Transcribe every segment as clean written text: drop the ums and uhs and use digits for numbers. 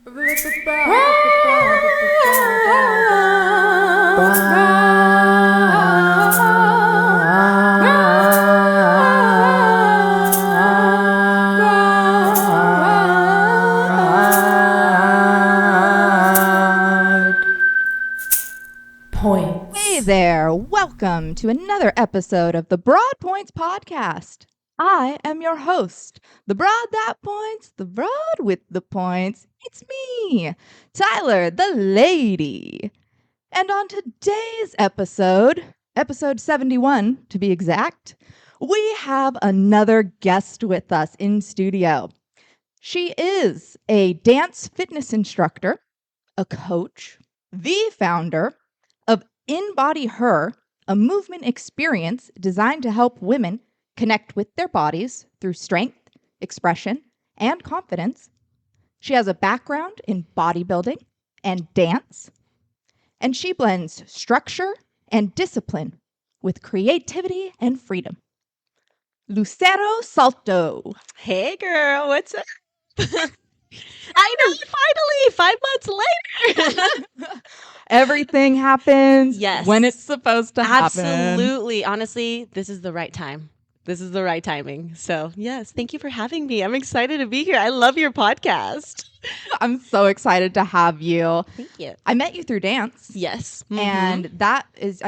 Hey there, welcome to another episode of the Broad Points Podcast. I am your host, the broad that points, the broad with the points. It's me, Tyler, the lady. And on today's episode 71 to be exact, we have another guest with us in studio. She is a dance fitness instructor, a coach, the founder of InBodyHER, a movement experience designed to help women connect with their bodies through strength, expression, and confidence. She has a background in bodybuilding and dance, and she blends structure and discipline with creativity and freedom. Lucero Salto. Hey girl, what's up? I know, finally, 5 months later. Everything happens when it's supposed to happen. Absolutely. Honestly, this is the right time. This is the right timing. So yes, thank you for having me. I'm excited to be here. I love your podcast. I'm so excited to have you. Thank you. I met you through dance. Yes. Mm-hmm. And that is,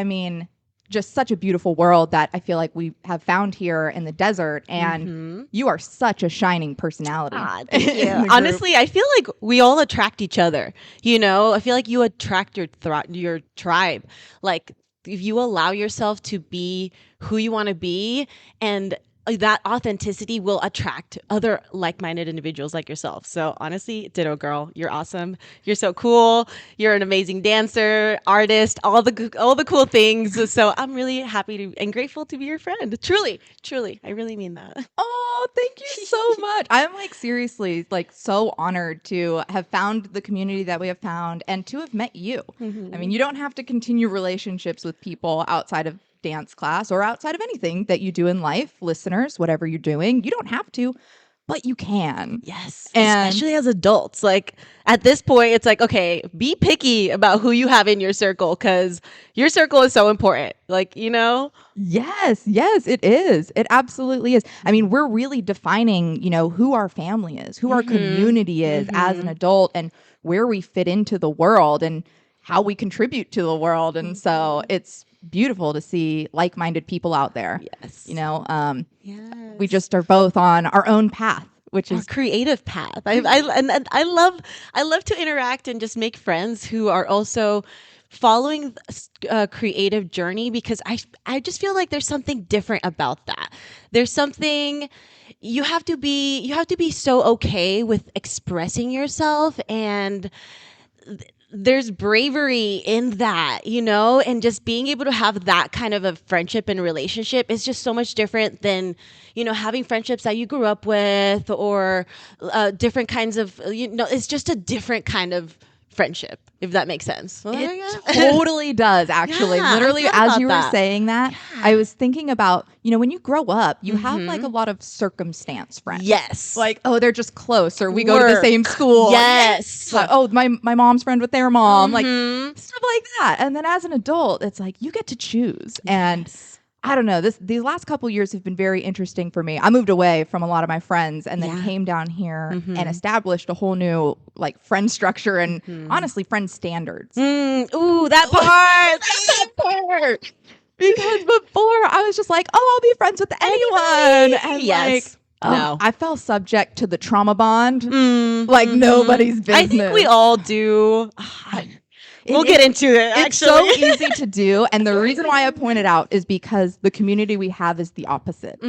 just such a beautiful world that I feel like we have found here in the desert. And you are such a shining personality. Thank you. Honestly, I feel like we all attract each other. You know, I feel like you attract your tribe. Like if you allow yourself to be who you want to be, and that authenticity will attract other like-minded individuals like yourself. So honestly, ditto girl, you're awesome. You're so cool. You're an amazing dancer, artist, all the cool things. So I'm really happy to and grateful to be your friend. Truly, I really mean that. Oh, thank you so much. I'm seriously so honored to have found the community that we have found and to have met you. I mean, you don't have to continue relationships with people outside of dance class or outside of anything that you do in life, listeners, whatever you're doing, you don't have to, but you can. Yes. And especially as adults. Like at this point, it's like, okay, be picky about who you have in your circle because your circle is so important. Like, you know? Yes, it is. It absolutely is. I mean, we're really defining, who our family is, who our community is as an adult and where we fit into the world and how we contribute to the world. And so it's beautiful to see like-minded people out there. Yes. We just are both on our own path, which is our creative path. I love to interact and just make friends who are also following a creative journey because I just feel like there's something different about that. There's something you have to be so okay with expressing yourself, and there's bravery in that, and just being able to have that kind of a friendship and relationship is just so much different than, having friendships that you grew up with or different kinds of, it's just a different kind of friendship, if that makes sense. It totally does, actually. Yeah, literally, as you were saying that, I was thinking about, when you grow up, you have a lot of circumstance friends. Yes. Like, oh, they're just close, or we go to the same school. Yes. Like, oh, my mom's friend with their mom, like stuff like that. And then as an adult, it's like you get to choose. And I don't know, these last couple years have been very interesting for me. I moved away from a lot of my friends and then came down here and established a whole new friend structure and honestly friend standards. Ooh, that part. That part. Because before I was just like, oh, I'll be friends with anyone. And no. I fell subject to the trauma bond like nobody's business. I think we all do. We'll get into it, actually. It's so easy to do. And the reason why I point it out is because the community we have is the opposite.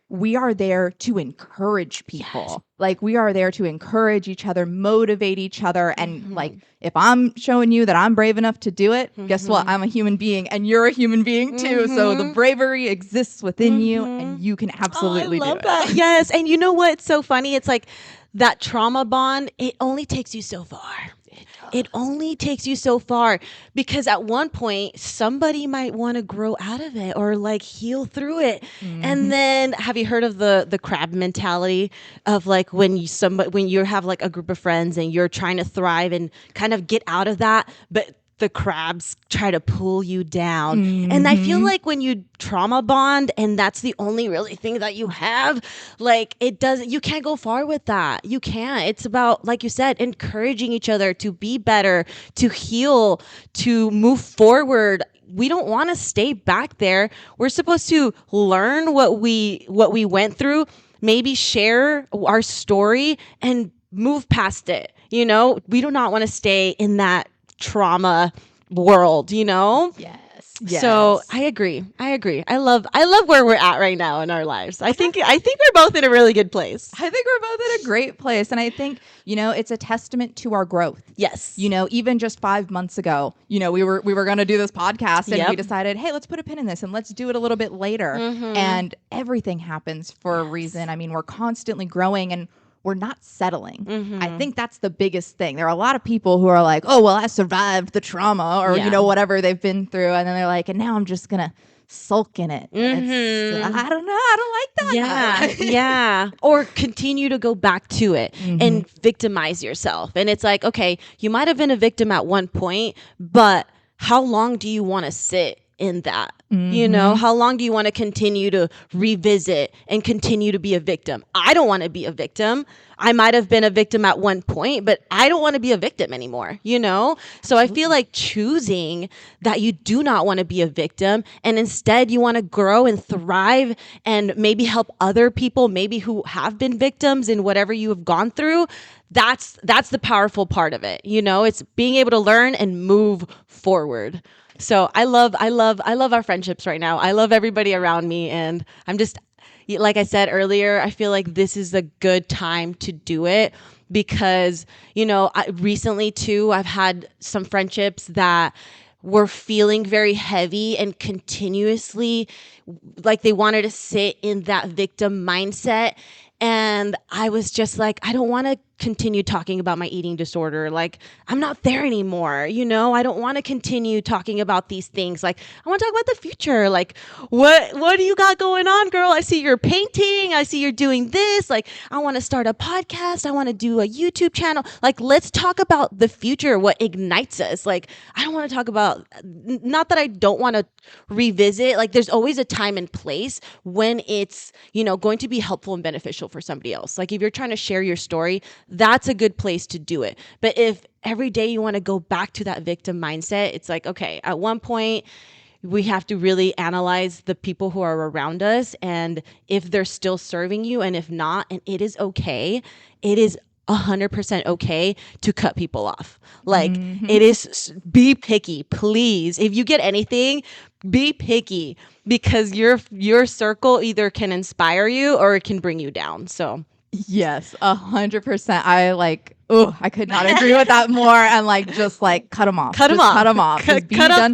We are there to encourage people. Yes. We are there to encourage each other, motivate each other. And if I'm showing you that I'm brave enough to do it, guess what? I'm a human being and you're a human being too. So the bravery exists within you and you can absolutely do it. I love that. Yes. And you know what? It's so funny. It's like that trauma bond, it only takes you so far. It only takes you so far, because at one point somebody might want to grow out of it or like heal through it. And then have you heard of the crab mentality of like when you have like a group of friends and you're trying to thrive and kind of get out of that, but the crabs try to pull you down. And I feel like when you trauma bond and that's the only really thing that you have, like you can't go far with that. You can't. It's about, like you said, encouraging each other to be better, to heal, to move forward. We don't want to stay back there. We're supposed to learn what we went through, maybe share our story and move past it. You know, we do not want to stay in that trauma world, you know? Yes. So I agree. I love where we're at right now in our lives. I think we're both in a really good place. I think we're both in a great place. And I think, you know, it's a testament to our growth. Yes. You know, even just 5 months ago, you know, we were going to do this podcast and we decided, hey, let's put a pin in this and let's do it a little bit later. And everything happens for a reason. I mean, we're constantly growing and we're not settling. I think that's the biggest thing. There are a lot of people who are like, oh, well, I survived the trauma or, you know, whatever they've been through. And then they're like, and now I'm just going to sulk in it. I don't know. I don't like that. Yeah. Or continue to go back to it and victimize yourself. And it's like, okay, you might have been a victim at one point, but how long do you want to sit in that? You know, how long do you want to continue to revisit and continue to be a victim? I don't want to be a victim. I might have been a victim at one point, but I don't want to be a victim anymore, you know? So I feel like choosing that you do not want to be a victim and instead you want to grow and thrive and maybe help other people, maybe who have been victims in whatever you have gone through. That's the powerful part of it. You know, it's being able to learn and move forward. So I love our friendships right now. I love everybody around me. And I'm just, like I said earlier, I feel like this is a good time to do it because, you know, recently too, I've had some friendships that were feeling very heavy and continuously like they wanted to sit in that victim mindset. And I was just like, I don't want to continue talking about my eating disorder. Like, I'm not there anymore. You know, I don't want to continue talking about these things. Like, I want to talk about the future. Like, what do you got going on, girl? I see you're painting. I see you're doing this. Like, I want to start a podcast. I want to do a YouTube channel. Like, let's talk about the future, what ignites us. Like, I don't want to talk about, not that I don't want to revisit. Like, there's always a time and place when it's, you know, going to be helpful and beneficial for somebody else. Like, if you're trying to share your story, that's a good place to do it. But if every day you want to go back to that victim mindset, it's like, okay, at one point we have to really analyze the people who are around us and if they're still serving you, and if not, and it is okay. It is 100% okay to cut people off. Like it is, be picky, please. If you get anything, be picky, because your circle either can inspire you or it can bring you down. So yes, 100%. I could not agree with that more. And like, just like cut them off. Cut them off. Just be done.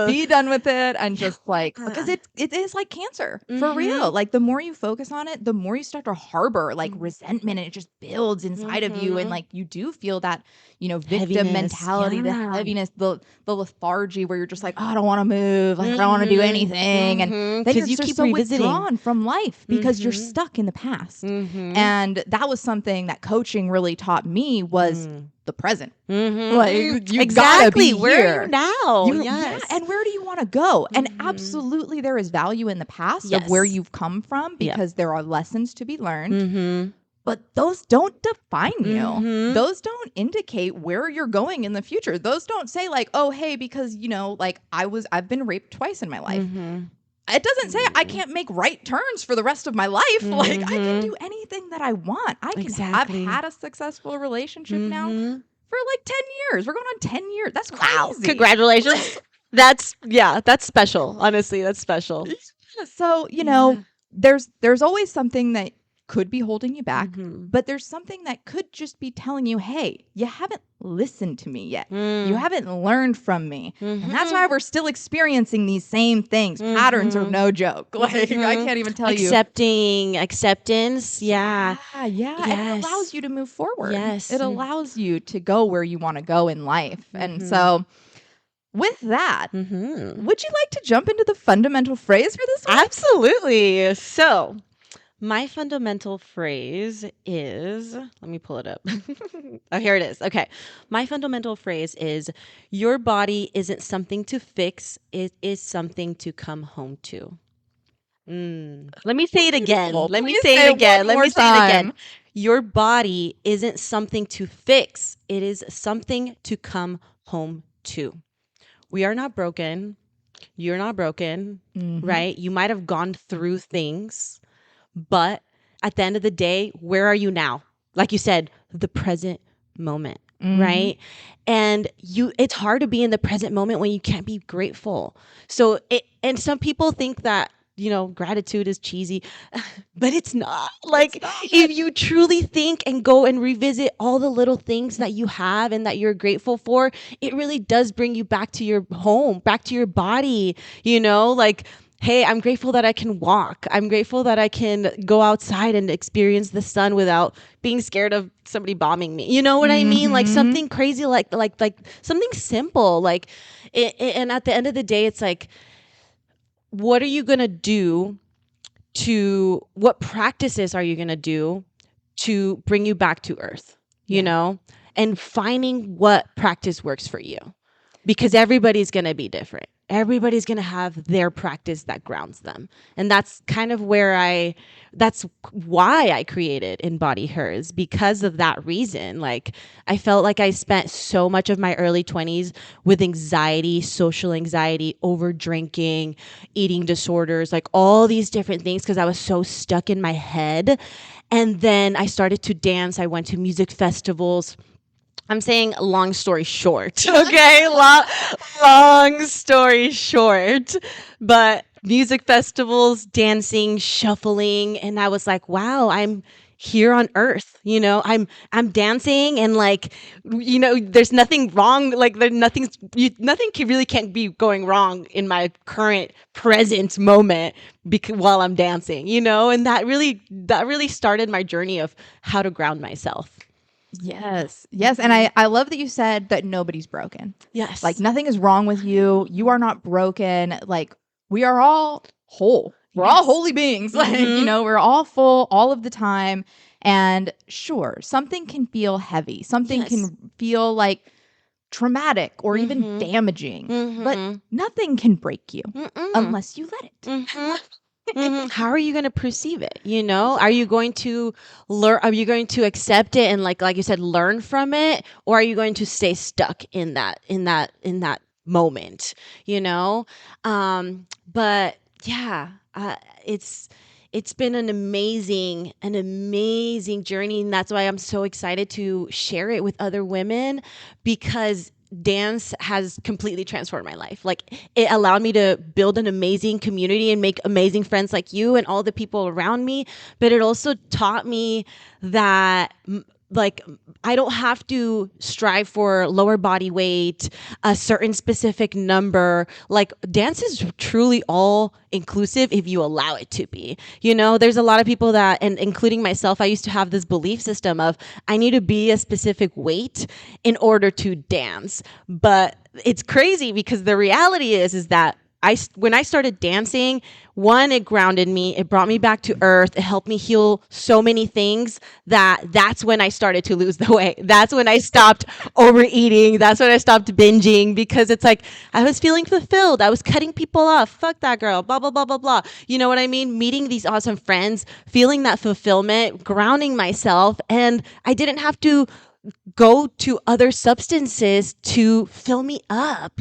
Be done with it, and just like, because it is like cancer for real. Like the more you focus on it, the more you start to harbor like resentment, and it just builds inside of you, and like you do feel that, you know, victim Heaviness. mentality, the heaviness, the lethargy, where you're just like, oh, I don't want to move, like, I don't want to do anything, and then you're you just keep so revisiting. withdrawn from life because you're stuck in the past. And that was something that coaching really taught me was the present. Like you exactly. gotta be Where here. are you now? Yeah, and where do you want to go? And absolutely there is value in the past of where you've come from, because there are lessons to be learned. But those don't define you. Those don't indicate where you're going in the future. Those don't say like, oh, hey, because, you know, like I've been raped twice in my life. It doesn't say I can't make right turns for the rest of my life. Like I can do anything that I want. I've had a successful relationship now for like 10 years. We're going on 10 years. That's crazy. Wow. Congratulations. That's special. Honestly, that's special. So, you know, there's always something that could be holding you back, Mhm. but there's something that could just be telling you, hey, you haven't listened to me yet. You Mm. haven't learned from me. And that's why Mhm. we're still experiencing these same things. Patterns are Mhm. no joke. Like, I Mhm. can't even tell you. Acceptance. Yeah. Yeah. And it allows Yes. you to move forward. Yes. It allows you to go where you want to go in life. And Mhm. so, with that, Mhm. would you like to jump into the fundamental phrase for this week? Absolutely. So, my fundamental phrase is, let me pull it up. Oh, here it is. Okay. My fundamental phrase is, your body isn't something to fix, it is something to come home to. Let me say it again. Beautiful. Let me Please say say it it one again. Let more me say it again. time. Your body isn't something to fix, it is something to come home to. We are not broken. You're not broken, right? You might have gone through things, but at the end of the day, where are you now? Like you said, the present moment, right? And it's hard to be in the present moment when you can't be grateful. So and some people think that, gratitude is cheesy, but it's not. Like, if you truly think and go and revisit all the little things that you have and that you're grateful for, it really does bring you back to your home, back to your body, like, hey, I'm grateful that I can walk. I'm grateful that I can go outside and experience the sun without being scared of somebody bombing me. You know what I mean? Like something crazy, like something simple. Like, and at the end of the day, it's like, what are you gonna do what practices are you gonna do to bring you back to earth? And finding what practice works for you, because everybody's going to be different. Everybody's going to have their practice that grounds them. And that's kind of that's why I created InBodyHER, because of that reason. Like, I felt like I spent so much of my early 20s with anxiety, social anxiety, over drinking, eating disorders, like all these different things, because I was so stuck in my head. And then I started to dance. I went to music festivals. I'm saying long story short, okay? Long story short. But music festivals, dancing, shuffling, and I was like, wow, I'm here on earth. I'm dancing, and like, there's nothing wrong. Like, nothing can't be going wrong in my current present moment while I'm dancing, and that really started my journey of how to ground myself. Yes. And I love that you said that nobody's broken. Yes. Like, nothing is wrong with you. You are not broken. Like, we are all whole. We're all holy beings. Like, we're all full all of the time. And sure, something can feel heavy. Something can feel like traumatic or even damaging. But nothing can break you unless you let it. How are you going to perceive it? Are you going to learn? Are you going to accept it and, like you said, learn from it, or are you going to stay stuck in that moment? But yeah, it's been an amazing journey, and that's why I'm so excited to share it with other women, because dance has completely transformed my life. Like, it allowed me to build an amazing community and make amazing friends like you and all the people around me. But it also taught me that, like, I don't have to strive for lower body weight, a certain specific number. Like, dance is truly all inclusive if you allow it to be. There's a lot of people that, and including myself, I used to have this belief system of, I need to be a specific weight in order to dance. But it's crazy, because the reality is that when I started dancing, one, it grounded me. It brought me back to earth. It helped me heal so many things. That's when I started to lose the weight. That's when I stopped overeating. That's when I stopped binging, because it's like, I was feeling fulfilled. I was cutting people off. Fuck that girl. Blah, blah, blah, blah, blah. You know what I mean? Meeting these awesome friends, feeling that fulfillment, grounding myself. And I didn't have to go to other substances to fill me up,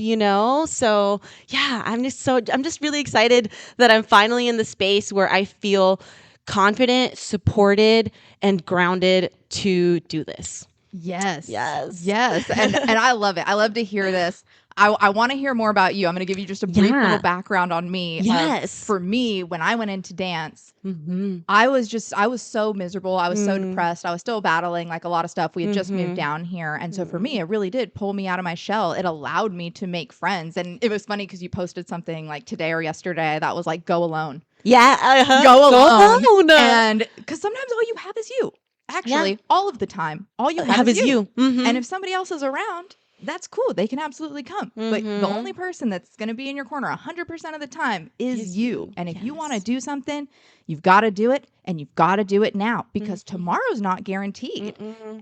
So yeah, I'm just really excited that I'm finally in the space where I feel confident, supported, and grounded to do this. Yes. Yes. Yes. And I love it. I love to hear this. I want to hear more about you. I'm going to give you just a brief little Yeah. background on me. Yes. For me, when I went into dance, Mm-hmm. I was so miserable. I was so Mm. depressed. I was still battling like a lot of stuff. We had just moved Mm-hmm. down here. And so for me, it really did pull me out of my shell. It allowed me to make friends. And it was funny because you posted something like today or yesterday that was like, go alone. Yeah. Go Go alone. alone. And because sometimes all you have is you. Actually, Yeah. all of the time, all you have is you. Mm-hmm. And if somebody else is around, that's cool. They can absolutely come. But the only person that's going to be in your corner 100% of the time is you. And if you want to do something, you've got to do it, and you've got to do it now because tomorrow's not guaranteed.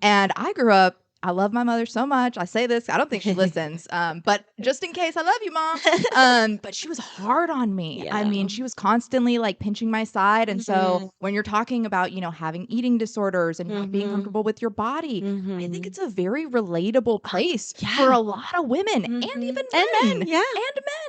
And I grew up, I love my mother so much. I say this, I don't think she listens, but just in case, I love you, Mom. But she was hard on me. I mean, she was constantly like pinching my side. And so when you're talking about, having eating disorders and not being comfortable with your body, I think it's a very relatable place for a lot of women and even men. Yeah.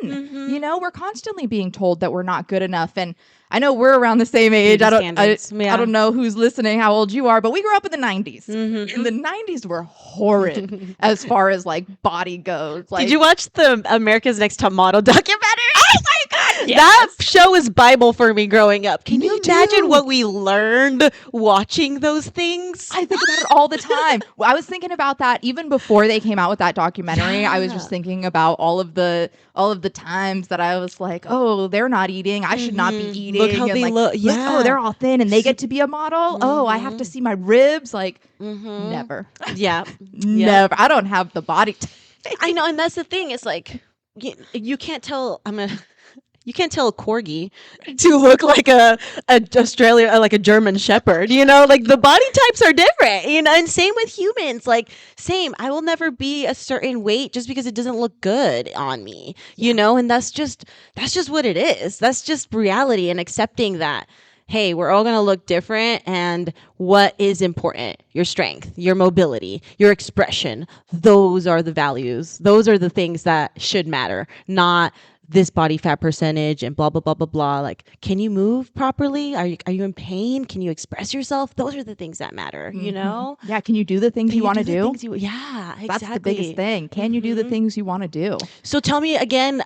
And men. We're constantly being told that we're not good enough. And I know we're around the same age. I don't know who's listening, how old you are, but we grew up in the 90s. And the 90s were horrid as far as like body goes. Like, did you watch the America's Next Top Model documentary? Oh my God! Yes. That show is Bible for me growing up. Can you imagine too. what we learned watching those things? I think about it all the time. I was thinking about that even before they came out with that documentary. Yeah. I was just thinking about all of the times that I was like, oh, they're not eating. I should not be eating. Look how they look. Yeah. Oh, they're all thin and they get to be a model. Oh, I have to see my ribs. Like, never. Yeah. Never. I don't have the body. I know. And that's the thing. It's like, you can't tell. You can't tell a corgi to look like a Australia, like a German shepherd, like the body types are different, and same with humans, like same. I will never be a certain weight just because it doesn't look good on me, and that's just what it is. That's just reality, and accepting that, hey, we're all going to look different, and what is important? Your strength, your mobility, your expression. Those are the values. Those are the things that should matter, not this body fat percentage and blah, blah, blah, blah, blah. Like, can you move properly? Are you in pain? Can you express yourself? Those are the things that matter, Yeah. Can you do the things you want to do? Yeah, exactly. That's the biggest thing. Can you do the things you want to do? So tell me again,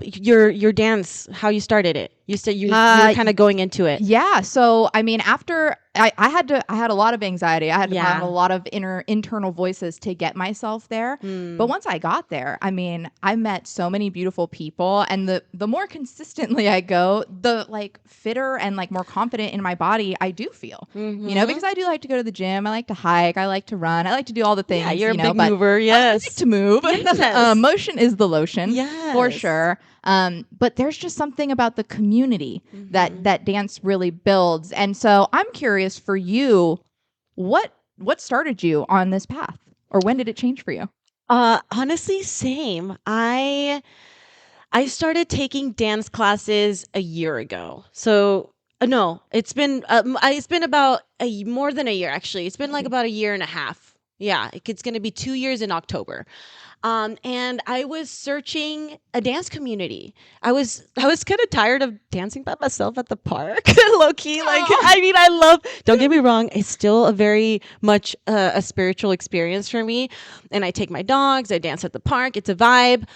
your dance, how you started it. You said you were kind of going into it. Yeah. So, I mean, after I had a lot of anxiety. I had to have a lot of internal voices to get myself there. But once I got there, I mean, I met so many beautiful people, and the more consistently I go, the like fitter and like more confident in my body I do feel, because I do like to go to the gym. I like to hike. I like to run. I like to do all the things. Yeah, you're a big mover. Yes. I like to move. Yes. Motion is the lotion. Yes. For sure. But there's just something about the community that dance really builds. And so I'm curious for you, what started you on this path, or when did it change for you? Honestly, same. I started taking dance classes a year ago. So no, it's been about more than a year, actually. It's been like about a year and a half. Yeah, it's going to be 2 years in October. And I was searching a dance community. I was kind of tired of dancing by myself at the park, low key. Like, I mean, don't get me wrong, it's still a very much a spiritual experience for me. And I take my dogs, I dance at the park. It's a vibe.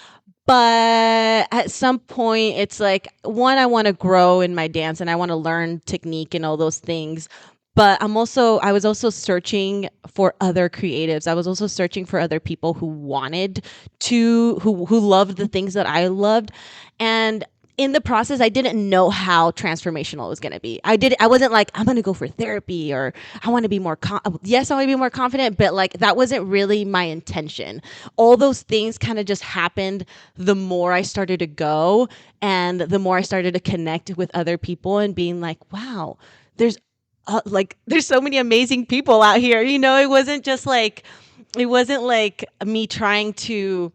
But at some point, it's like, one, I want to grow in my dance and I want to learn technique and all those things. But I was also searching for other creatives. I was also searching for other people who wanted to, who loved the things that I loved. And in the process, I didn't know how transformational it was going to be. I wasn't like, I'm going to go for therapy, or I want to be more, yes, I want to be more confident, but like, that wasn't really my intention. All those things kind of just happened the more I started to go, and the more I started to connect with other people and being like, wow, there's so many amazing people out here. It wasn't like me trying to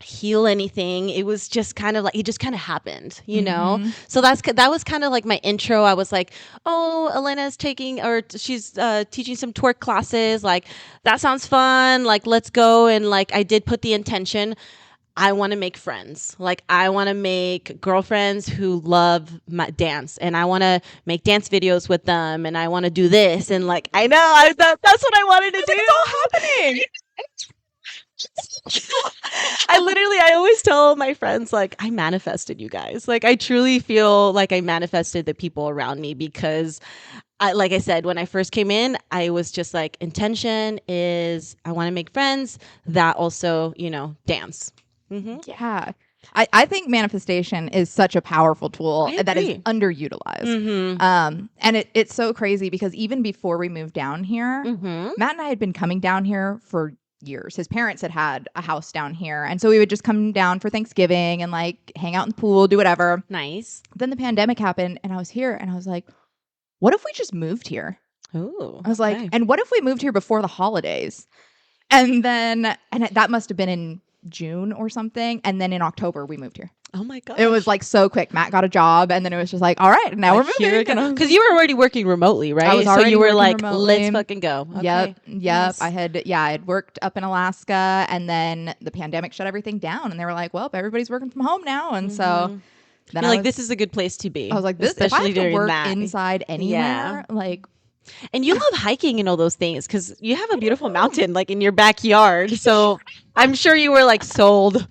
heal anything. It was just kind of like, it just kind of happened, So that was kind of like my intro. I was like, oh, Elena's she's teaching some twerk classes. Like, that sounds fun. Like, let's go. And like, I did put the intention. I want to make friends. Like I want to make girlfriends who love my dance, and I want to make dance videos with them, and I want to do this, and like I know that's what I wanted to do. It's all happening. I always tell my friends, like, I manifested you guys. Like, I truly feel like I manifested the people around me because like I said, when I first came in, I was just like, intention is I want to make friends that also, dance. Mm-hmm. Yeah. I think manifestation is such a powerful tool that is agree. underutilized. Mm-hmm. And it's so crazy because even before we moved down here, Mm-hmm. Matt and I had been coming down here for years. His parents had a house down here. And so we would just come down for Thanksgiving and like hang out in the pool, do whatever. Nice. Then the pandemic happened and I was here and I was like, what if we just moved here? Oh, I was like, and what if we moved here before the holidays? And then, that must have been in June or something. And then in October, we moved here. Oh my god! It was like so quick. Matt got a job, and then it was just like, all right, now we're moving. Because you were already working remotely, right? I was already so you were working like, remotely. let's fucking go. Okay. Yep. Nice. I had worked up in Alaska, and then the pandemic shut everything down, and they were like, well, everybody's working from home now, and so then You're like, this is a good place to be. I was like, this, if I have to work inside anywhere, like. And you love hiking and all those things because you have a beautiful mountain like in your backyard. So I'm sure you were like sold.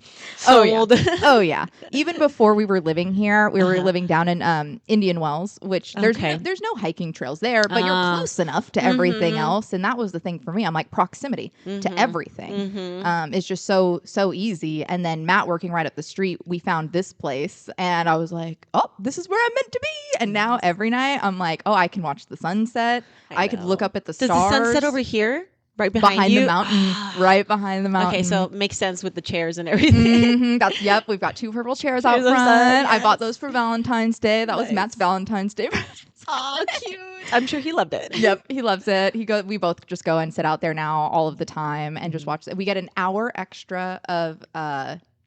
Oh yeah. Oh yeah. Even before we were living here, we were living down in Indian Wells, which there's no hiking trails there, but you're close enough to everything else. And that was the thing for me. I'm like, proximity to everything is just so easy. And then Matt working right up the street, we found this place, and I was like, oh, this is where I'm meant to be. And now every night I'm like, oh, I can watch the sunset. I could look up at the stars. Does the sun set over here? Right behind you? The mountain. Right behind the mountain. Okay, so it makes sense with the chairs and everything. Yep, we've got 2 purple chairs out front. Yes. I bought those for Valentine's Day. That was Matt's Valentine's Day. Oh, cute. I'm sure he loved it. Yep, he loves it. We both just go and sit out there now all of the time and just watch it. We get an hour extra of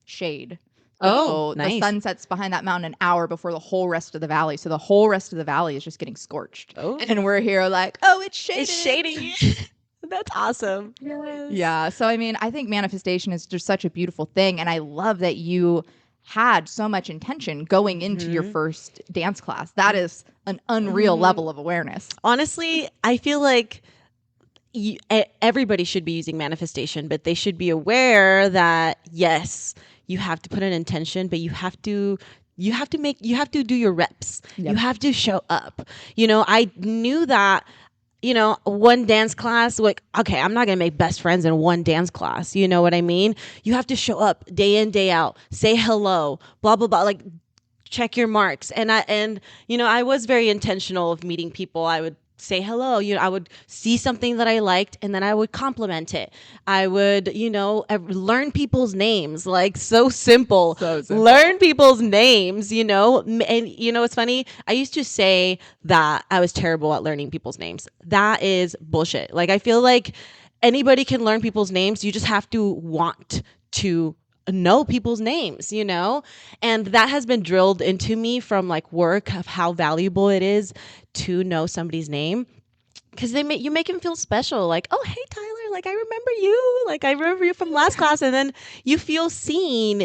shade. Oh, nice. The sun sets behind that mountain an hour before the whole rest of the valley. So the whole rest of the valley is just getting scorched. Oh. And we're here like, oh, it's shaded. It's shading. That's awesome. Yes. Yeah. So, I mean, I think manifestation is just such a beautiful thing. And I love that you had so much intention going into your first dance class. That is an unreal level of awareness. Honestly, I feel like everybody should be using manifestation, but they should be aware that, yes, you have to put an intention, but you have to do your reps. Yep. You have to show up. I knew that, one dance class, like, okay, I'm not going to make best friends in one dance class. You know what I mean? You have to show up day in, day out, say hello, blah, blah, blah, like check your marks. And I was very intentional of meeting people. I would say hello. I would see something that I liked and then I would compliment it. I would, learn people's names, like so simple. Learn people's names, and it's funny. I used to say that I was terrible at learning people's names. That is bullshit. Like, I feel like anybody can learn people's names. You just have to want to know people's names, and that has been drilled into me from like work of how valuable it is to know somebody's name, because you make him feel special. Like, oh, hey Tyler, like I remember you from last class, and then you feel seen,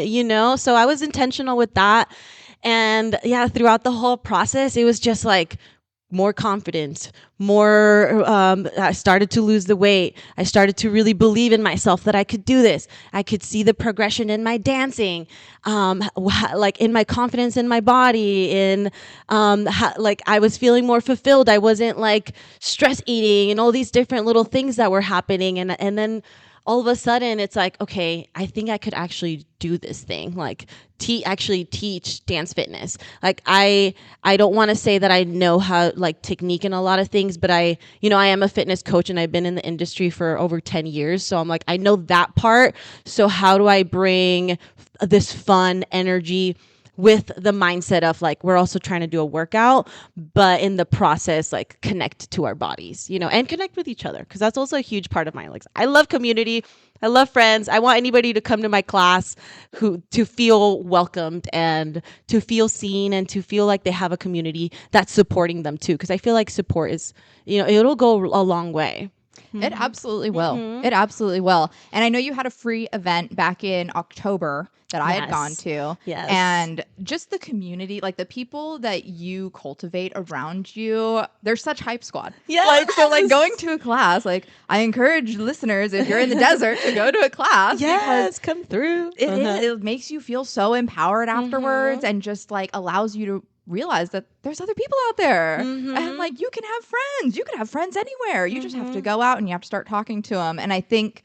so I was intentional with that. And yeah, throughout the whole process, it was just like more confident, I started to lose the weight. I started to really believe in myself that I could do this. I could see the progression in my dancing, like in my confidence in my body, like I was feeling more fulfilled. I wasn't like stress eating and all these different little things that were happening. And then all of a sudden it's like, okay, I think I could actually do this thing, like actually teach dance fitness. Like I don't want to say that I know how, like, technique in a lot of things, but I am a fitness coach and I've been in the industry for over 10 years. So I'm like, I know that part. So how do I bring this fun energy with the mindset of like, we're also trying to do a workout, but in the process, like connect to our bodies, and connect with each other. Cause that's also a huge part of my, like, I love community. I love friends. I want anybody to come to my class to feel welcomed and to feel seen and to feel like they have a community that's supporting them too. Cause I feel like support is, it'll go a long way. It absolutely will. Mhm. It absolutely will. And I know you had a free event back in October that I had gone Yes. to. Yes. And just the community, like the people that you cultivate around you, they're such hype squad. Yes. Like, so like going to a class, like I encourage listeners, if you're in the desert, to go to a class Yes, because come through. it makes you feel so empowered afterwards and just like allows you to realize that there's other people out there and like you can have friends anywhere. You just have to go out and you have to start talking to them. And I think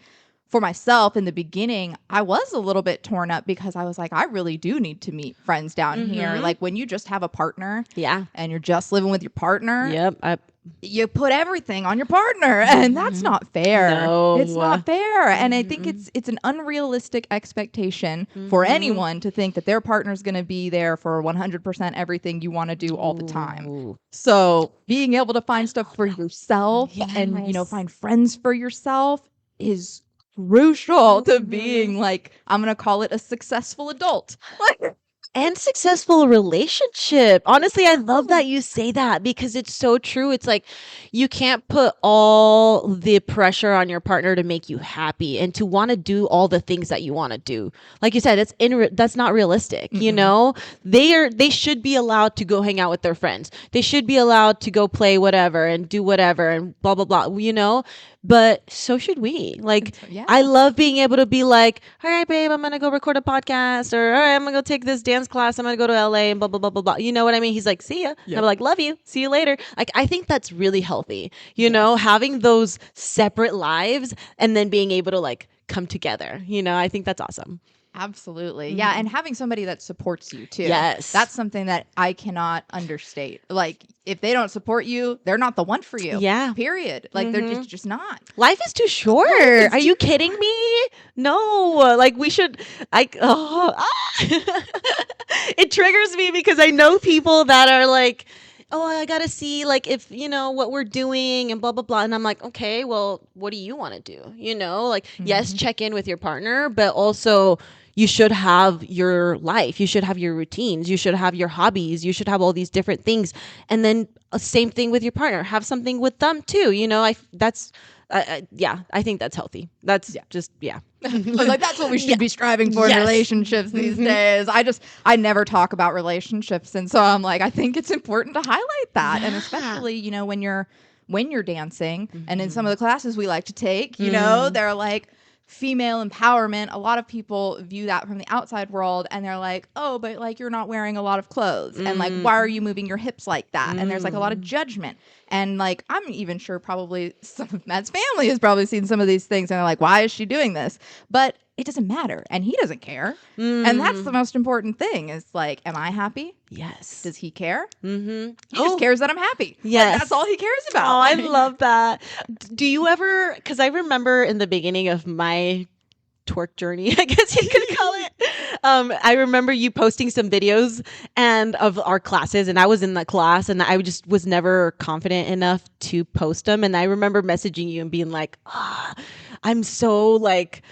for myself in the beginning, I was a little bit torn up because I was like, I really do need to meet friends down here. Like when you just have a partner and you're just living with your partner. Yep. You put everything on your partner and that's not fair. No. It's not fair. And I think it's an unrealistic expectation for anyone to think that their partner's going to be there for 100% everything you want to do all the time. So being able to find stuff for yourself and, you know, find friends for yourself is crucial to being like, I'm going to call it a successful adult. And successful relationship. Honestly, I love that you say that because it's so true. It's like you can't put all the pressure on your partner to make you happy and to want to do all the things that you want to do. Like you said, that's not realistic. You know, they should be allowed to go hang out with their friends. They should be allowed to go play whatever and do whatever and blah blah blah. You know. But so should we. Like, I love being able to be like, all right, babe, I'm going to go record a podcast, or all right, I'm going to go take this dance class. I'm going to go to LA and blah, blah, blah, blah, blah. You know what I mean? He's like, see ya. And I'm like, love you. See you later. Like, I think that's really healthy, you know, having those separate lives and then being able to like come together. You know, I think that's awesome. Absolutely. Yeah. And having somebody that supports you too. Yes. That's something that I cannot understate. Like if they don't support you, they're not the one for you. Yeah. Period. Like they're just not. Life is too short. Are you kidding me? No. Like we should it triggers me because I know people that are like, oh, I gotta see like if you know what we're doing and blah blah blah. And I'm like, okay, well, what do you want to do? You know, like yes, check in with your partner, but also you should have your life. You should have your routines. You should have your hobbies. You should have all these different things. And then same thing with your partner. Have something with them too. You know, I think that's healthy. That's just Like that's what we should be striving for in relationships these days. I never talk about relationships, and so I'm like, I think it's important to highlight that, and especially you know when you're dancing, and in some of the classes we like to take, you know, they're like female empowerment. A lot of people view that from the outside world and they're like, oh, but like you're not wearing a lot of clothes and like why are you moving your hips like that? And there's like a lot of judgment. And like I'm even sure probably some of Matt's family has probably seen some of these things and they're like, why is she doing this? But it doesn't matter and he doesn't care. And that's the most important thing is like, am I happy? Yes. Does he care? He just cares that I'm happy. Yes. Like, that's all he cares about. Oh, I love that. Do you ever, because I remember in the beginning of my twerk journey, I guess you could call it, I remember you posting some videos and of our classes and I was in the class and I just was never confident enough to post them. And I remember messaging you and being like, I'm so like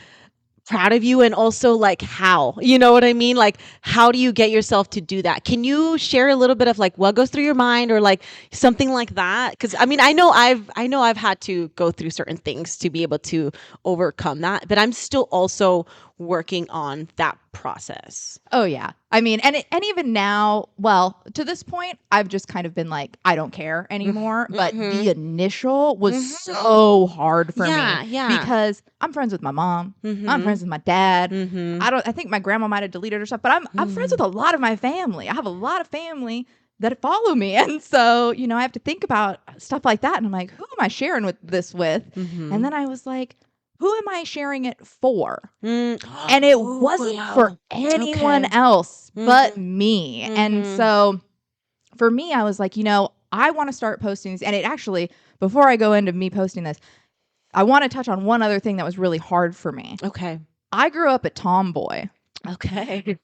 proud of you and also like how, you know what I mean? Like how do you get yourself to do that? Can you share a little bit of like what goes through your mind or like something like that? Cause I mean, I know I've had to go through certain things to be able to overcome that, but I'm still also working on that process. Oh yeah. I mean, and even now, well, to this point, I've just kind of been like, I don't care anymore. But the initial was so hard for me. Yeah. Because I'm friends with my mom. I'm friends with my dad. I think my grandma might have deleted her stuff, but I'm friends with a lot of my family. I have a lot of family that follow me. And so, you know, I have to think about stuff like that. And I'm like, who am I sharing this with? And then I was like, who am I sharing it for? And it wasn't for anyone else but me. And so for me, I was like, you know, I want to start posting these. And it actually, before I go into me posting this, I want to touch on one other thing that was really hard for me. Okay. I grew up a tomboy. Okay.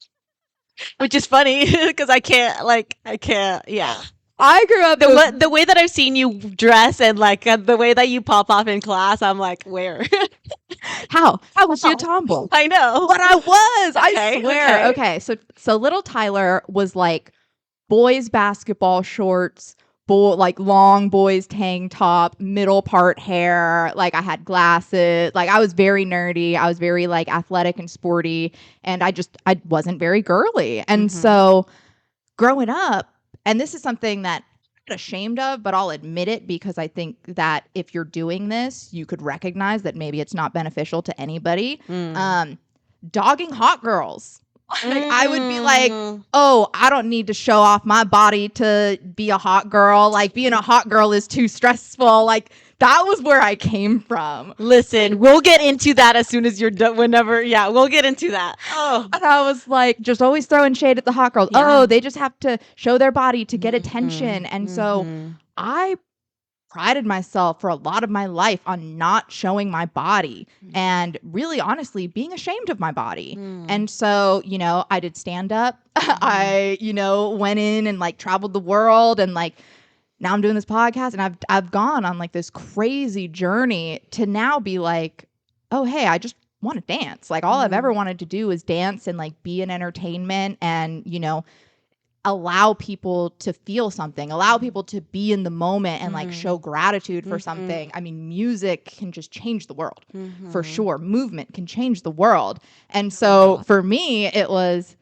Which is funny because I can't. Yeah. I grew up the way that I've seen you dress and like the way that you pop off in class, I'm like, where? How was she a tomboy? I know. But I was. Okay, I swear. Okay. So little Tyler was like boys basketball shorts, like long boys tank top, middle part hair. Like I had glasses. Like I was very nerdy. I was very like athletic and sporty, and I wasn't very girly. And so growing up, and this is something that I'm not ashamed of, but I'll admit it because I think that if you're doing this, you could recognize that maybe it's not beneficial to anybody. Dogging hot girls. Like, I would be like, oh, I don't need to show off my body to be a hot girl. Like being a hot girl is too stressful. Like that was where I came from. Listen, we'll get into that as soon as you're done. We'll get into that. Oh, and I was like, just always throwing shade at the hot girls. Yeah. Oh, they just have to show their body to get attention. And so I prided myself for a lot of my life on not showing my body and really honestly being ashamed of my body. And so, you know, I did stand up. I, you know, went in and like traveled the world, and like now I'm doing this podcast, and I've gone on like this crazy journey to now be like, oh, hey, I just want to dance. Like all I've ever wanted to do is dance and like be in entertainment and, you know, allow people to feel something, allow people to be in the moment and like show gratitude for something. I mean, music can just change the world for sure. Movement can change the world. And so for me, it was,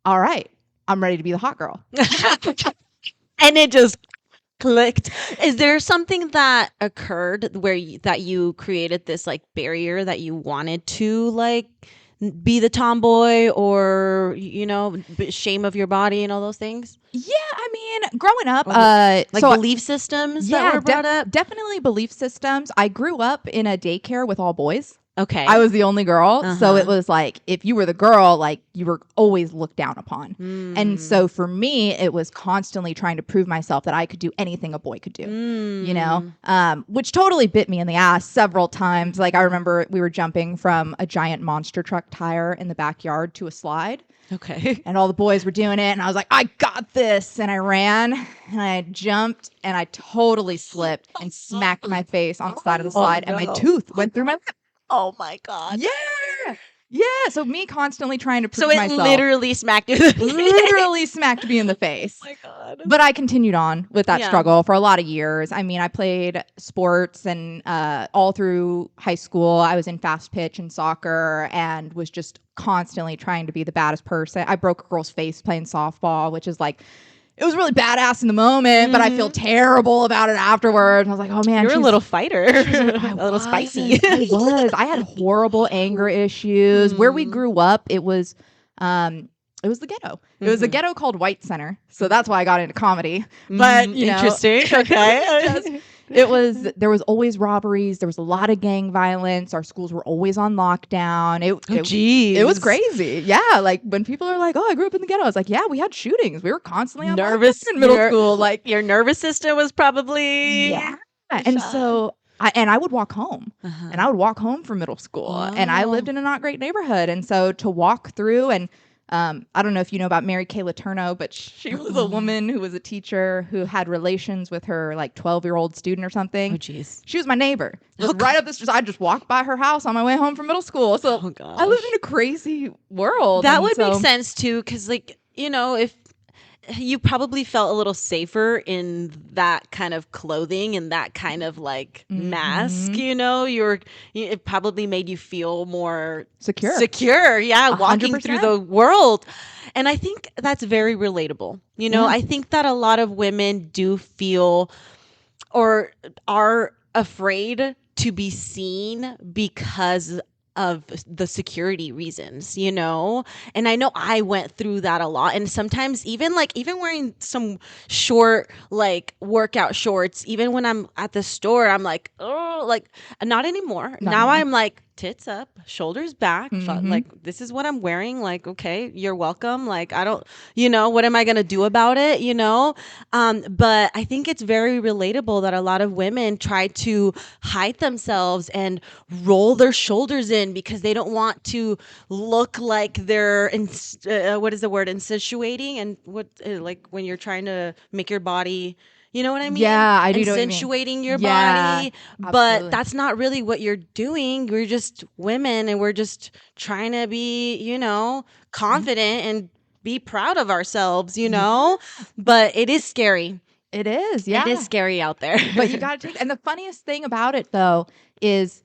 all right, I'm ready to be the hot girl. And it just clicked. Is there something that occurred where that you created this like barrier that you wanted to like be the tomboy, or you know, shame of your body and all those things? Yeah, I mean, growing up, like so belief systems that were brought up. Definitely belief systems. I grew up in a daycare with all boys. Okay. I was the only girl. So it was like, if you were the girl, like you were always looked down upon. And so for me, it was constantly trying to prove myself that I could do anything a boy could do, you know, which totally bit me in the ass several times. Like I remember we were jumping from a giant monster truck tire in the backyard to a slide. Okay. And all the boys were doing it. And I was like, I got this. And I ran and I jumped and I totally slipped and smacked my face on the side of the slide. And my tooth went through my lip. Oh my God. Yeah. Yeah. So me constantly trying to prove myself. So it literally smacked you. Literally smacked me in the face. Oh my God. But I continued on with that struggle for a lot of years. I mean, I played sports and all through high school. I was in fast pitch and soccer and was just constantly trying to be the baddest person. I broke a girl's face playing softball, which is like, it was really badass in the moment, but I feel terrible about it afterwards. I was like, oh man. You're a little fighter. A little spicy. I was. I had horrible anger issues. Where we grew up, it was the ghetto. It was a ghetto called White Center. So that's why I got into comedy. But you know, interesting. Okay. There was always robberies. There was a lot of gang violence. Our schools were always on lockdown. It was crazy. Yeah. Like when people are like, oh, I grew up in the ghetto. I was like, yeah, we had shootings. We were constantly on nervous in middle school. Like your nervous system was probably. Yeah. And so I would walk home and I would walk home from middle school and I lived in a not great neighborhood. And so to walk through and I don't know if you know about Mary Kay Letourneau, but she was a woman who was a teacher who had relations with her like 12-year-old student or something. Oh, geez. She was my neighbor. Right up the street. I just walked by her house on my way home from middle school. So I lived in a crazy world. That would make sense too, because like, you know, if you probably felt a little safer in that kind of clothing and that kind of like mask, you know, it probably made you feel more secure. Yeah. 100%. Walking through the world. And I think that's very relatable. You know, I think that a lot of women do feel or are afraid to be seen because of the security reasons, you know? And I know I went through that a lot. And sometimes even wearing some short, like workout shorts, even when I'm at the store, I'm like, oh, like not anymore. Now I'm like, tits up, shoulders back. Like, this is what I'm wearing. Like, okay, you're welcome. Like, I don't, you know, what am I going to do about it? You know? But I think it's very relatable that a lot of women try to hide themselves and roll their shoulders in because they don't want to look like they're, what is the word? Insinuating. And what, like when you're trying to make your body, you know what I mean? Yeah, I do know what you mean. Accentuating your body. But that's not really what you're doing. We're just women and we're just trying to be, you know, confident and be proud of ourselves, you know? But it is scary. It is, It is yeah. scary out there. But you got to take, and the funniest thing about it though is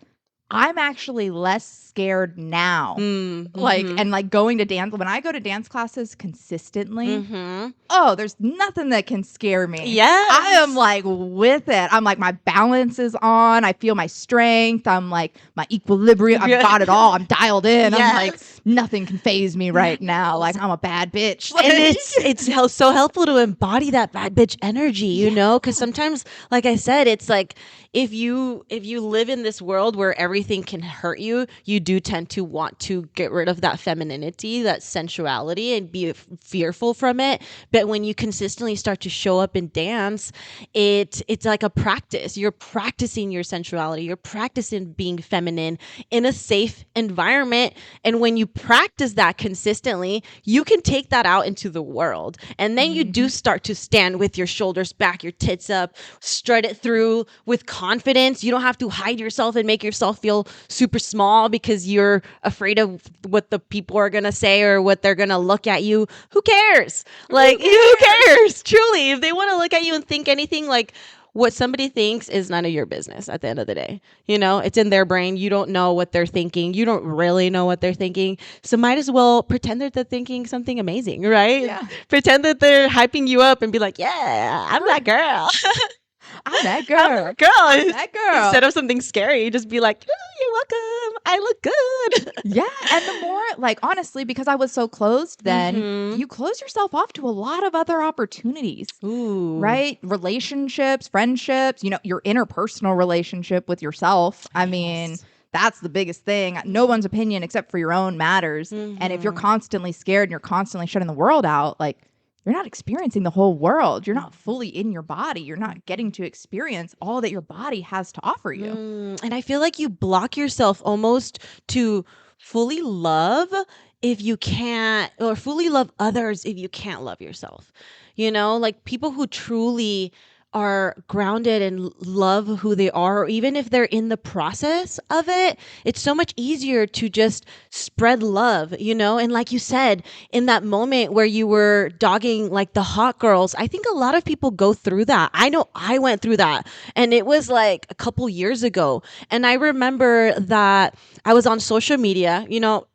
I'm actually less scared now. Mm-hmm. And like going to dance, when I go to dance classes consistently, Mm-hmm. oh, there's nothing that can scare me. Yes. I am like with it. I'm like, my balance is on. I feel my strength. I'm like, my equilibrium. I've got it all. I'm dialed in. I'm like, Yes. nothing can phase me right now. Like, I'm a bad bitch. Like, And it's so helpful to embody that bad bitch energy, you know, because sometimes, like I said, it's like if you live in this world where everything can hurt you, you do tend to want to get rid of that femininity, that sensuality, and be fearful from it. But when you consistently start to show up and dance, it's like a practice. You're practicing your sensuality. You're practicing being feminine in a safe environment. And when you practice that consistently, you can take that out into the world. And then you do start to stand with your shoulders back, your tits up, strut it through with confidence. You don't have to hide yourself and make yourself feel super small because you're afraid of what the people are going to say or what they're going to look at you. Who cares? Like, who cares? Truly, if they want to look at you and think anything, like, what somebody thinks is none of your business at the end of the day. You know, it's in their brain. You don't know what they're thinking. You don't really know what they're thinking. So might as well pretend that they're thinking something amazing, right? Yeah. Pretend that they're hyping you up and be like, yeah, I'm that girl. I'm that girl. I'm that girl. Instead of something scary, just be like, oh, you're welcome. I look good. Yeah. And the more, like, honestly, because I was so closed then, you close yourself off to a lot of other opportunities. Ooh. Right? Relationships, friendships, you know, your interpersonal relationship with yourself. I mean, that's the biggest thing. No one's opinion except for your own matters. And if you're constantly scared and you're constantly shutting the world out, like, you're not experiencing the whole world. You're not fully in your body. You're not getting to experience all that your body has to offer you. And I feel like you block yourself almost to fully love if you can't, or fully love others if you can't love yourself. You know, like people who truly are grounded and love who they are, or even if they're in the process of it, it's so much easier to just spread love, you know? And like you said, in that moment where you were dogging like the hot girls, I think a lot of people go through that. I know I went through that, and it was like a couple years ago. And I remember that I was on social media, you know,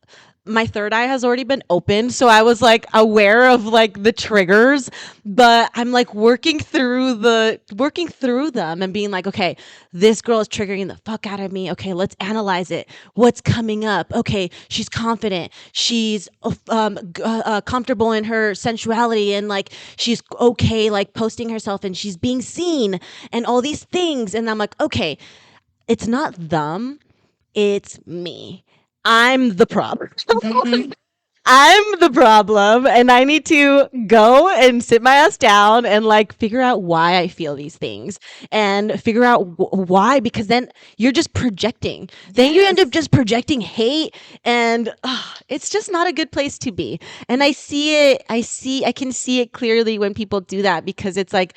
my third eye has already been opened, so I was like aware of like the triggers, but I'm like working through them and being like, okay, this girl is triggering the fuck out of me. Okay, let's analyze it. What's coming up? Okay, she's confident. She's comfortable in her sensuality, and like she's okay like posting herself, and she's being seen and all these things. And I'm like, okay, it's not them, it's me. I'm the problem. I'm the problem, and I need to go and sit my ass down and like figure out why I feel these things and figure out why, because then you're just projecting. Then you end up just projecting hate, and it's just not a good place to be. And I can see it clearly when people do that, because it's like,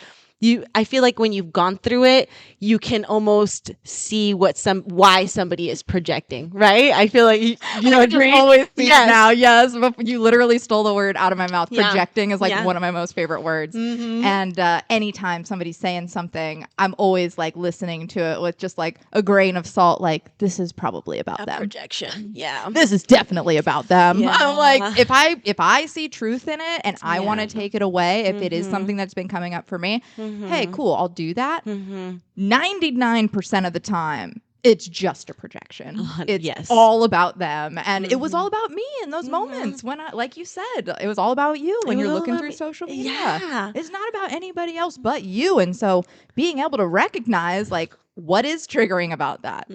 I feel like when you've gone through it, you can almost see why somebody is projecting, right? I feel like you know, always see now. Yes, but you literally stole the word out of my mouth. Yeah. Projecting is like one of my most favorite words. And anytime somebody's saying something, I'm always like listening to it with just like a grain of salt. Like, this is probably about them. Projection, yeah. This is definitely about them. Yeah. I'm like, if I see truth in it and I want to take it away, if it is something that's been coming up for me. Hey, cool, I'll do that. 99% of the time, it's just a projection. It's all about them. And it was all about me in those moments when like you said, it was all about you when you're looking through social media. Yeah. It's not about anybody else but you. And so being able to recognize like what is triggering about that?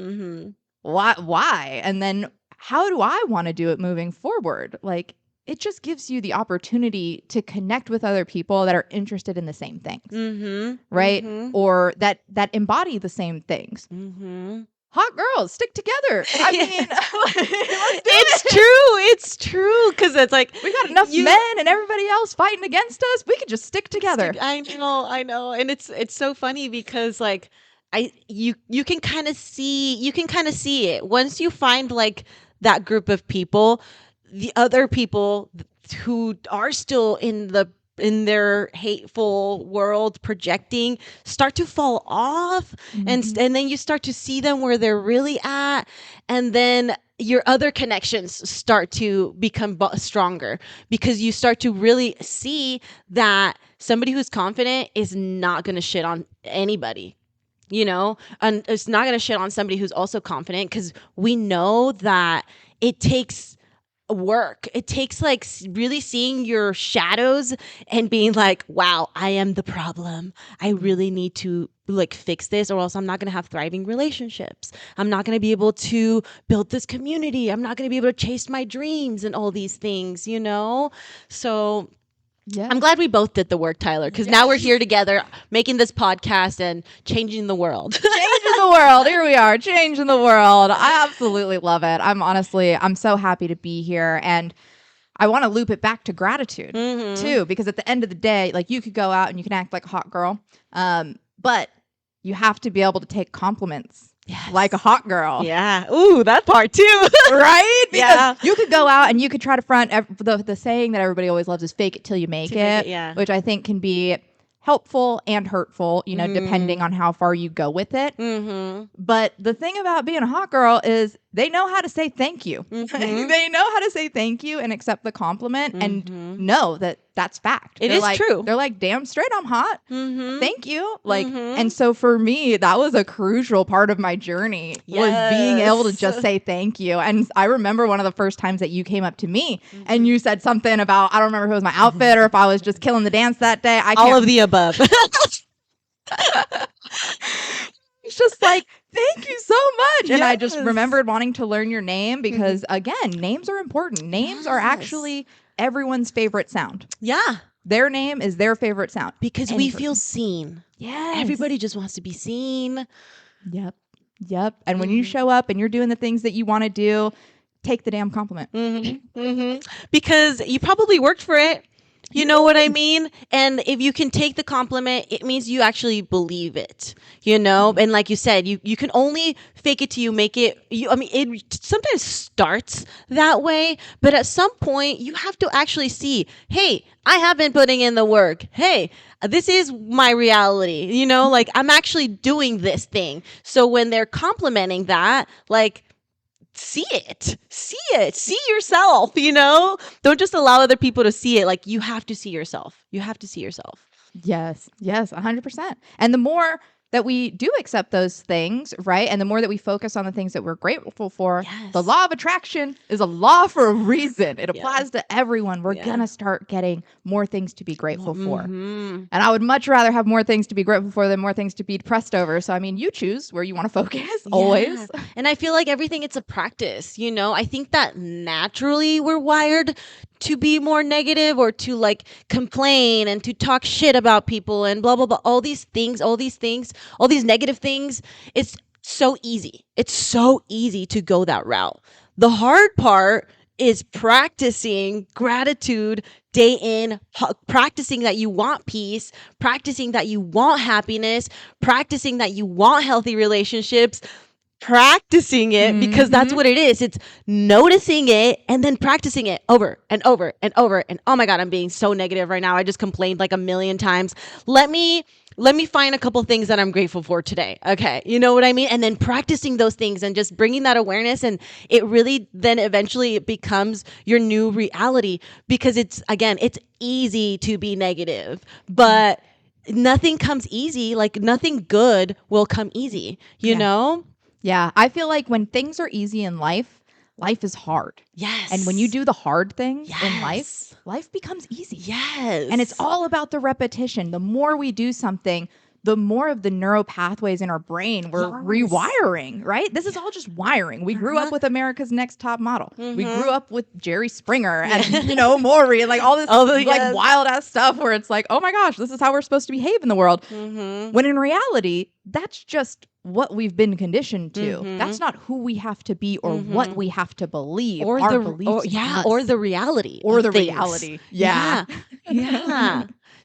Why? And then how do I want to do it moving forward? Like, it just gives you the opportunity to connect with other people that are interested in the same things, right? Or that embody the same things. Hot girls, stick together. I mean, it's true, because it's like we got enough men and everybody else fighting against us. We could just stick together. I know, and it's so funny because like you can kind of see it once you find like that group of people. The other people who are still in the in their hateful world projecting start to fall off, and then you start to see them where they're really at, and then your other connections start to become stronger, because you start to really see that somebody who's confident is not going to shit on anybody, and it's not going to shit on somebody who's also confident, because we know that it takes work. It takes like really seeing your shadows and being like, wow, I am the problem. I really need to like fix this, or else I'm not going to have thriving relationships. I'm not going to be able to build this community. I'm not going to be able to chase my dreams and all these things, So Yeah. I'm glad we both did the work, Tyler, because now we're here together making this podcast and changing the world. Changing the world. Here we are, changing the world. I absolutely love it. I'm so happy to be here. And I want to loop it back to gratitude too, because at the end of the day, like you could go out and you can act like a hot girl, but you have to be able to take compliments. Yes. Like a hot girl. Yeah. Ooh, that part too. Right? Because you could go out and you could try to front the saying that everybody always loves is fake it till you make it. Yeah. Which I think can be helpful and hurtful, depending on how far you go with it. But the thing about being a hot girl is they know how to say thank you. They know how to say thank you and accept the compliment and know that that's fact. It is true. They're like, damn straight, I'm hot. Thank you. And so for me, that was a crucial part of my journey was being able to just say thank you. And I remember one of the first times that you came up to me and you said something about, I don't remember if it was my outfit or if I was just killing the dance that day. All of the above. It's just like, thank you so much. And I just remembered wanting to learn your name because, again, names are important. Names are actually everyone's favorite sound. Yeah. Their name is their favorite sound. Because we feel seen. Yes. Everybody just wants to be seen. Yep. And when you show up and you're doing the things that you want to do, take the damn compliment. Because you probably worked for it. You know what I mean? And if you can take the compliment, it means you actually believe it, And like you said, you can only fake it till you make it. It sometimes starts that way, but at some point you have to actually see, hey, I have been putting in the work. Hey, this is my reality, like I'm actually doing this thing. So when they're complimenting that, like, see yourself, don't just allow other people to see it. Like you have to see yourself. Yes 100%. And the more that we do accept those things, right, and the more that we focus on the things that we're grateful for, the law of attraction is a law for a reason. It applies to everyone. We're gonna start getting more things to be grateful for. And I would much rather have more things to be grateful for than more things to be depressed over. So I mean, you choose where you want to focus always. And I feel like everything, it's a practice. I think that naturally we're wired to be more negative or to like complain and to talk shit about people and blah, blah, blah. All these negative things. It's so easy. It's so easy to go that route. The hard part is practicing gratitude day in, practicing that you want peace, practicing that you want happiness, practicing that you want healthy relationships, practicing it, because that's what it is. It's noticing it and then practicing it over and over and over. And oh my God, I'm being so negative right now. I just complained like a million times. Let me find a couple things that I'm grateful for today. Okay. You know what I mean? And then practicing those things and just bringing that awareness. And it really then eventually it becomes your new reality, because it's easy to be negative, but nothing comes easy. Like nothing good will come easy, you know? Yeah, I feel like when things are easy in life, life is hard. Yes. And when you do the hard things in life becomes easy. Yes. And it's all about the repetition. The more we do something, the more of the neural pathways in our brain we're rewiring, right? This is all just wiring. We grew up with America's Next Top Model. We grew up with Jerry Springer and, Maury and like all this like wild ass stuff where it's like, oh my gosh, this is how we're supposed to behave in the world. When in reality, that's just what we've been conditioned to. That's not who we have to be or what we have to believe or the reality. Or the reality. Yeah.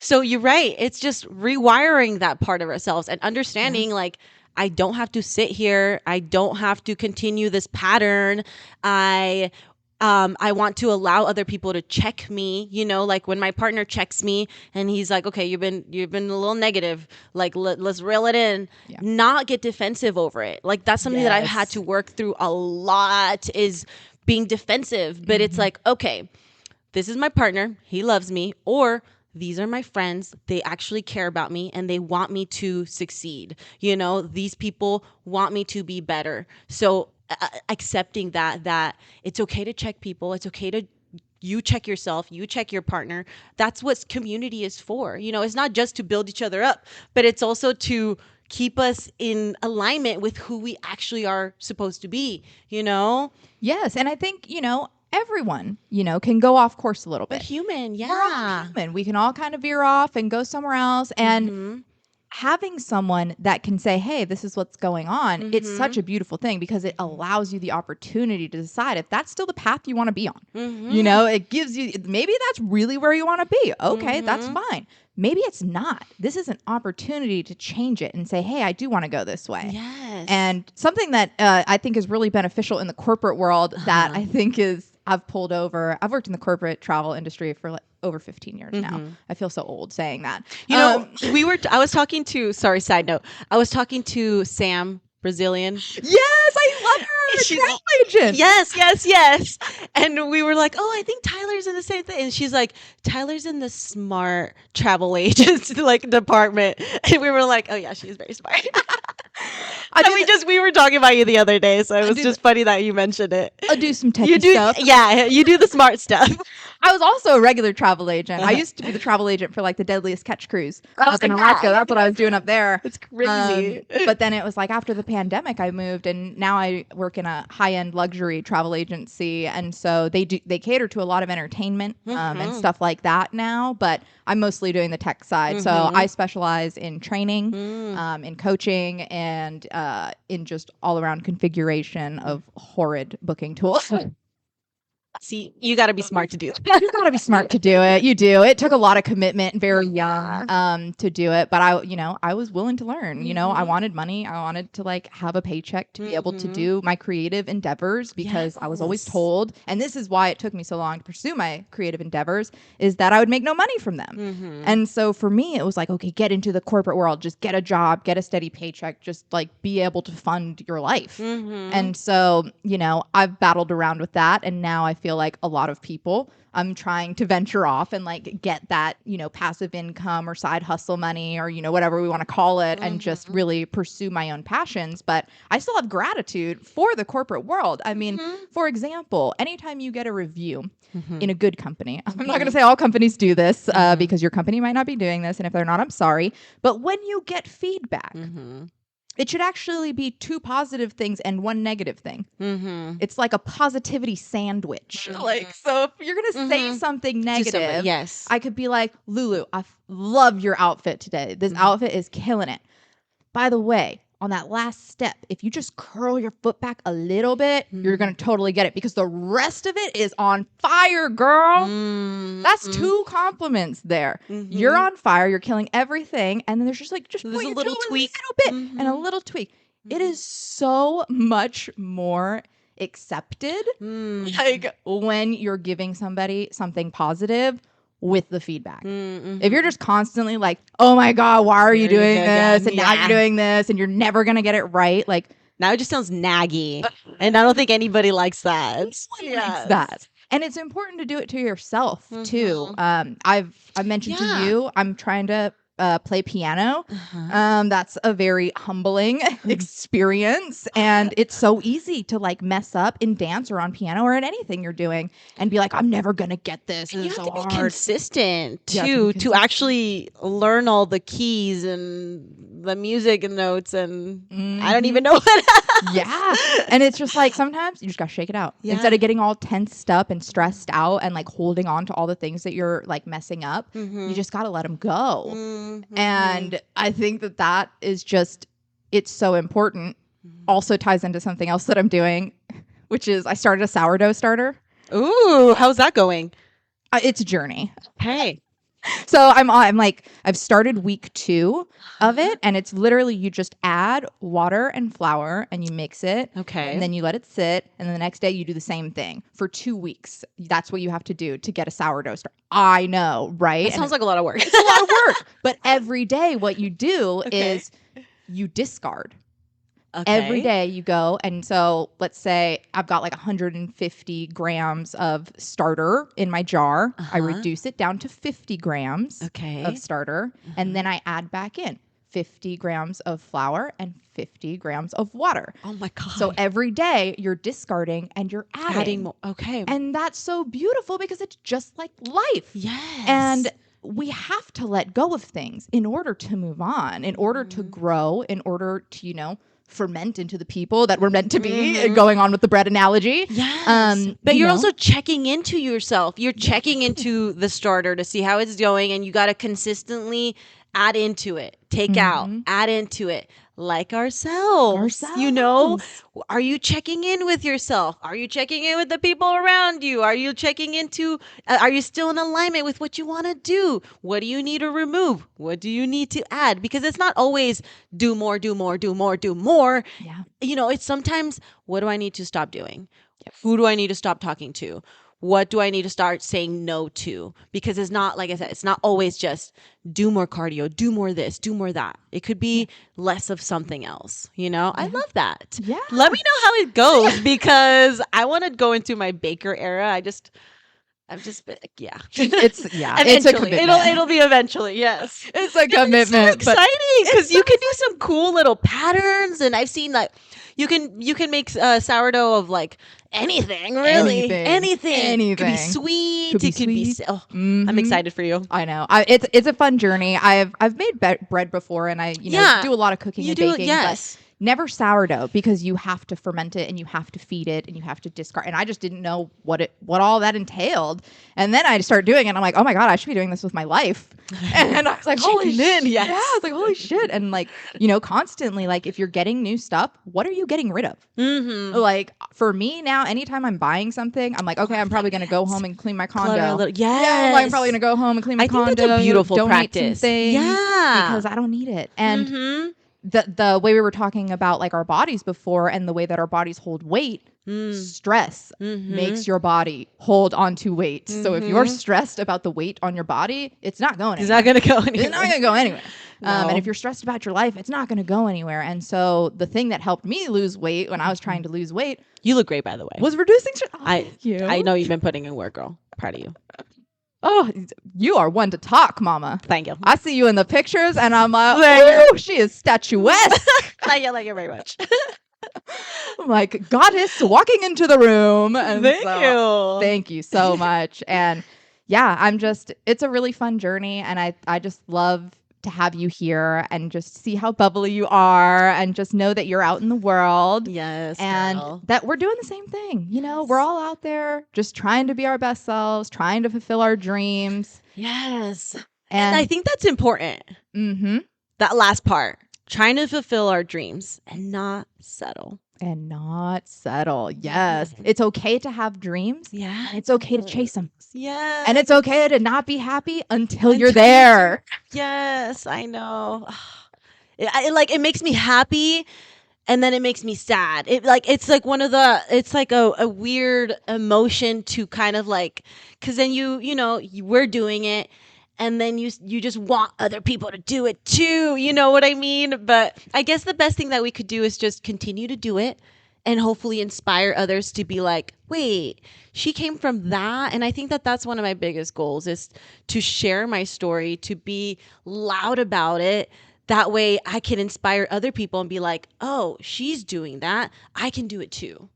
So you're right. It's just rewiring that part of ourselves and understanding like, I don't have to sit here. I don't have to continue this pattern. I I want to allow other people to check me, like when my partner checks me and he's like, okay, you've been a little negative. Like, let's reel it in, not get defensive over it. Like, that's something that I've had to work through a lot, is being defensive. But it's like, okay, this is my partner. He loves me. Or these are my friends. They actually care about me and they want me to succeed. These people want me to be better. So accepting that it's okay to check people. It's okay to you check yourself, you check your partner. That's what community is for. It's not just to build each other up, but it's also to keep us in alignment with who we actually are supposed to be, Yes. And I think, everyone, can go off course a little bit. We're human. Yeah. We're all human. We can all kind of veer off and go somewhere else. And having someone that can say, hey, this is what's going on, it's such a beautiful thing, because it allows you the opportunity to decide if that's still the path you want to be on. It gives you, maybe that's really where you want to be. Okay, that's fine. Maybe it's not. This is an opportunity to change it and say, hey, I do want to go this way. Yes. And something that I think is really beneficial in the corporate world that I think I've pulled over. I've worked in the corporate travel industry for over 15 years now. I feel so old saying that. I was talking to, side note, I was talking to Sam, Brazilian. Yes, I love her. Travel agent. Yes. And we were like, oh, I think Tyler's in the same thing. And she's like, Tyler's in the smart travel agents department. And we were like, oh yeah, she's very smart. We were talking about you the other day, so it was just funny that you mentioned it. I'll do some techie stuff. Yeah, you do the smart stuff. I was also a regular travel agent. I used to be the travel agent for the Deadliest Catch cruise up in Alaska. That's what I was doing up there. It's crazy. But then it was after the pandemic, I moved, and now I work in a high-end luxury travel agency, and so they cater to a lot of entertainment and stuff like that now. But I'm mostly doing the tech side, so I specialize in training, in coaching, and in just all-around configuration of horrid booking tools. See, you got to be smart to do it. You got to be smart to do it. You do. It took a lot of commitment, very young, to do it. But I was willing to learn. I wanted money. I wanted to have a paycheck to be able to do my creative endeavors, because I was always told, and this is why it took me so long to pursue my creative endeavors, is that I would make no money from them. And so for me, it was okay, get into the corporate world, just get a job, get a steady paycheck, just be able to fund your life. And so, I've battled around with that, and now I feel like a lot of people, I'm trying to venture off and get that, passive income or side hustle money, or, whatever we want to call it, and just really pursue my own passions. But I still have gratitude for the corporate world. I mean, for example, anytime you get a review in a good company, I'm not going to say all companies do this because your company might not be doing this. And if they're not, I'm sorry. But when you get feedback, it should actually be two positive things and one negative thing. It's like a positivity sandwich. So if you're going to say something negative, yes, I could be like, Lulu, I love your outfit today. This outfit is killing it. By the way, on that last step, if you just curl your foot back a little bit, you're going to totally get it, because the rest of it is on fire, girl. That's two compliments there. You're on fire. You're killing everything. And then there's just there's a little tweak. A little bit and a little tweak. It is so much more accepted. When you're giving somebody something positive with the feedback. If you're just constantly oh my God, why are you doing this? And now you're doing this, and you're never going to get it right. Now it just sounds naggy. And I don't think anybody likes that. Likes that. And it's important to do it to yourself too. I've mentioned to you, I'm trying to play piano. That's a very humbling experience, and it's so easy to mess up in dance or on piano or in anything you're doing and be like, I'm never gonna get this. You have to so be hard. consistent too, to actually learn all the keys and the music and notes, and I don't even know what. Yeah, and it's just sometimes you just gotta shake it out instead of getting all tensed up and stressed out and holding on to all the things that you're messing up. You just gotta let them go. And I think that is just, it's so important. Also ties into something else that I'm doing, which is I started a sourdough starter. Ooh, how's that going? It's a journey. Hey. So I've started week 2 of it, and it's literally you just add water and flour and you mix it. Okay. And then you let it sit, and then the next day you do the same thing for 2 weeks. That's what you have to do to get a sourdough starter. I know, right? That sounds like a lot of work. It's a lot of work. But every day what you do is you discard. Okay. Every day you go, and so let's say I've got like 150 grams of starter in my jar. I reduce it down to 50 grams of starter, and then I add back in 50 grams of flour and 50 grams of water. Oh my God. So every day you're discarding and you're adding more. Okay. And that's so beautiful because it's just like life. Yes. And we have to let go of things in order to move on, in order to grow, in order to, ferment into the people that we're meant to be, going on with the bread analogy. Yes. But you're also checking into yourself. You're checking into the starter to see how it's going, and you got to consistently add into it, take out, add into it. Like ourselves. Are you checking in with yourself? Are you checking in with the people around you? Are you checking into, are you still in alignment with what you want to do? What do you need to remove? What do you need to add? Because it's not always do more, do more, do more, do more. Yeah. It's sometimes, what do I need to stop doing? Yep. Who do I need to stop talking to? What do I need to start saying no to? Because it's not, like I said, it's not always just do more cardio, do more this, do more that. It could be less of something else, I love that. Yeah. Let me know how it goes because I want to go into my baker era. I've just been, It's a commitment. It'll be eventually, yes. It's a commitment. It's so exciting because you can do some cool little patterns, and I've seen like you can make sourdough of like anything, really. Anything. It could be sweet. It could be. I'm excited for you. I know. It's a fun journey. I've made bread before, and I do a lot of cooking and baking. Yes. But never sourdough because you have to ferment it and you have to feed it and you have to discard. And I just didn't know what all that entailed. And then I started doing it. And I'm like, oh my God, I should be doing this with my life. And I was like, holy shit. Yes. Yeah, I was like, holy shit. And like, constantly, like if you're getting new stuff, what are you getting rid of? Mm-hmm. Like for me now, anytime I'm buying something, I'm like, okay, I'm probably going to go home and clean my condo. Yes. I'm probably going to go home and clean my condo. I think that's a beautiful practice. Some things yeah. Because I don't need it. And the way we were talking about like our bodies before and the way that our bodies hold weight, stress makes your body hold onto weight. So if you're stressed about the weight on your body, it's not going anywhere. It's not going to go anywhere. It's not going to go anywhere. No. And if you're stressed about your life, it's not going to go anywhere. And so the thing that helped me lose weight when I was trying to lose weight. You look great, by the way. Was reducing stress. Oh, thank you. I know you've been putting in work, girl. Proud of you. Oh, you are one to talk, mama. Thank you. I see you in the pictures and I'm like, oh, she is statuesque. Thank you very much. I'm like, goddess walking into the room. And Thank you so much. And yeah, it's a really fun journey. And I just love to have you here and just see how bubbly you are and just know that you're out in the world. Yes. And that we're doing the same thing. We're all out there just trying to be our best selves, trying to fulfill our dreams. Yes. And I think that's important. Mm-hmm. That last part, trying to fulfill our dreams and not settle. Yes. It's okay to have dreams. Yeah. And it's okay to chase them. Yeah. And it's okay to not be happy until you're there. Yes, I know. It makes me happy and then it makes me sad. It's like a weird emotion to kind of like, cause then we're doing it. And then you just want other people to do it too. You know what I mean? But I guess the best thing that we could do is just continue to do it and hopefully inspire others to be like, wait, she came from that. And I think that that's one of my biggest goals is to share my story, to be loud about it. That way I can inspire other people and be like, oh, she's doing that. I can do it too,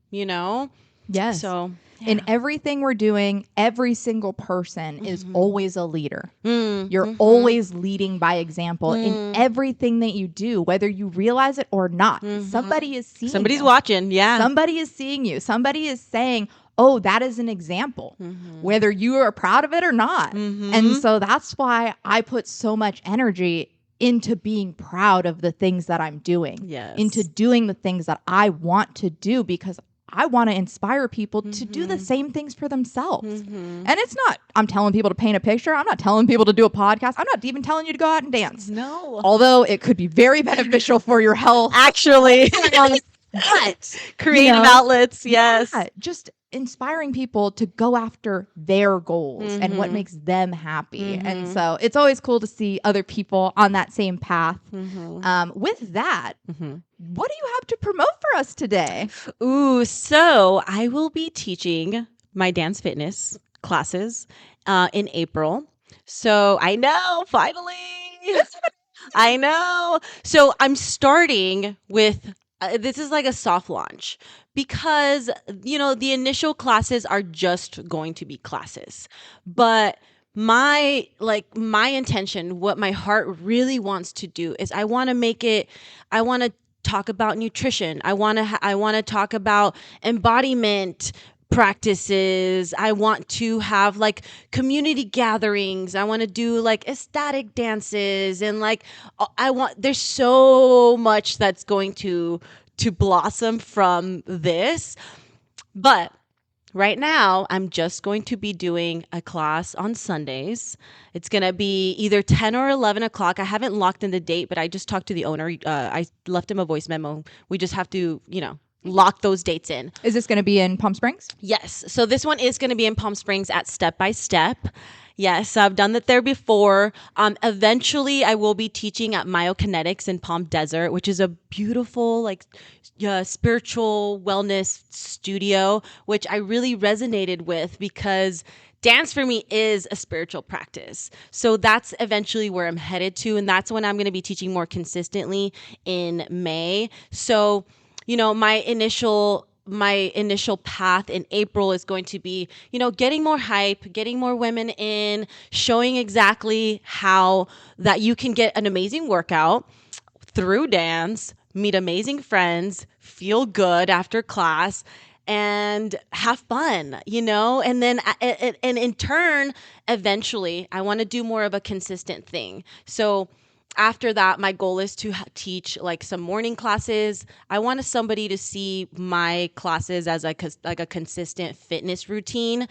Yes. So in everything we're doing, every single person is always a leader. You're always leading by example in everything that you do, whether you realize it or not. Somebody is seeing Somebody's you. watching. Yeah. Somebody is seeing you. Somebody is saying, oh, that is an example, whether you are proud of it or not. And so that's why I put so much energy into being proud of the things that I'm doing, into doing the things that I want to do, because I want to inspire people to do the same things for themselves. Mm-hmm. And it's not, I'm telling people to paint a picture. I'm not telling people to do a podcast. I'm not even telling you to go out and dance. No. Although it could be very beneficial for your health. Actually. But Creative outlets, yes. Yeah, just inspiring people to go after their goals and what makes them happy. And so it's always cool to see other people on that same path. With that, what do you have to promote for us today? Ooh, so I will be teaching my dance fitness classes in April. So I know, finally. I know. So I'm starting with this is like a soft launch because, the initial classes are just going to be classes. But my intention, what my heart really wants to do is I want to talk about nutrition. I want to talk about embodiment practices. I want to have like community gatherings. I want to do like ecstatic dances and there's so much that's going to blossom from this. But right now, I'm just going to be doing a class on Sundays. It's going to be either 10 or 11 o'clock. I haven't locked in the date, but I just talked to the owner. I left him a voice memo. We just have to, lock those dates in. Is this going to be in Palm Springs? Yes. So this one is going to be in Palm Springs at Step by Step. Yes, I've done that there before. Eventually, I will be teaching at Myokinetics in Palm Desert, which is a beautiful, spiritual wellness studio, which I really resonated with because dance for me is a spiritual practice. So that's eventually where I'm headed to. And that's when I'm going to be teaching more consistently in May. So, my initial path in April is going to be, getting more hype, getting more women in, showing exactly how that you can get an amazing workout through dance, meet amazing friends, feel good after class, and have fun, and then and in turn, eventually I want to do more of a consistent thing. So after that, my goal is to teach like some morning classes. I want somebody to see my classes as like a consistent fitness routine.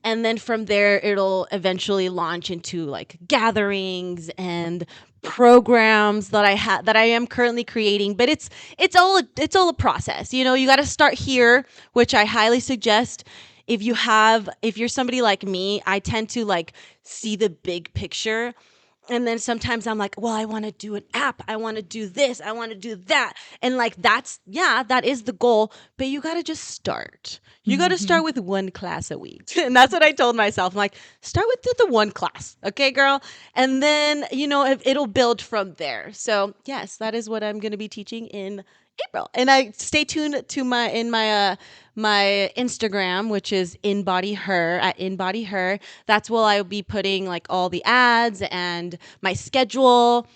And then from there, it'll eventually launch into like gatherings and programs that I am currently creating. But it's all a process. You got to start here, which I highly suggest. If you're somebody like me, I tend to like see the big picture. And then sometimes I'm like, well, I want to do an app. I want to do this. I want to do that. And that is the goal. But you got to just start. You got to start with one class a week. And that's what I told myself. I'm like, start with the one class. Okay, girl. And then, it'll build from there. So yes, that is what I'm going to be teaching in April. And I stay tuned to my Instagram, which is InBodyHER at InBodyHER. That's where I'll be putting like all the ads and my schedule.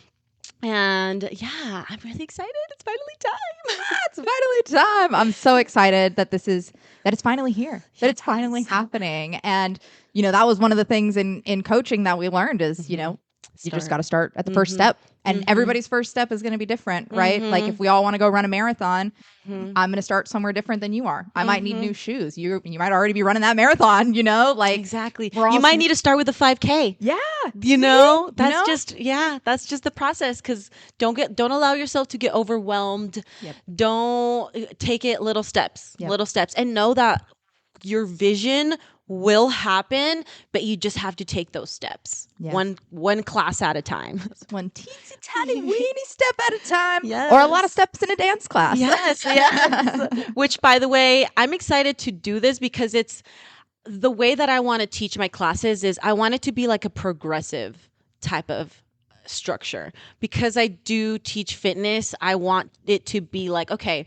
And yeah, I'm really excited. It's finally time. It's finally time. I'm so excited that it's finally here, that it's finally happening. And, that was one of the things in coaching that we learned is, you just got to start at the first step. And everybody's first step is going to be different, right? Like if we all want to go run a marathon, I'm going to start somewhere different than you are. I might need new shoes. You might already be running that marathon, Exactly. You might need to start with a 5K. Yeah. That's just the process. Because don't allow yourself to get overwhelmed. Yep. Don't take it little steps, and know that your vision will happen, but you just have to take those steps. Yes. One class at a time. One teensy tiny weeny step at a time. Yes. Or a lot of steps in a dance class. Yes. Which, by the way, I'm excited to do this because it's the way that I want to teach my classes is I want it to be like a progressive type of structure. Because I do teach fitness, I want it to be like, okay,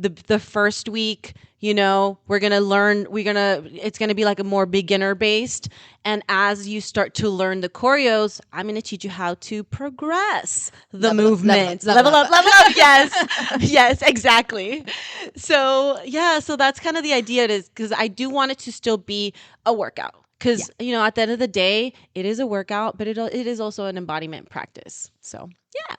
the first week, we're going to learn, it's going to be like a more beginner based. And as you start to learn the choreos, I'm going to teach you how to progress the movement. Level up. Yes. Yes, exactly. So that's kind of the idea, is because I do want it to still be a workout. Yeah. Because, at the end of the day, it is a workout, but it is also an embodiment practice. So, yeah.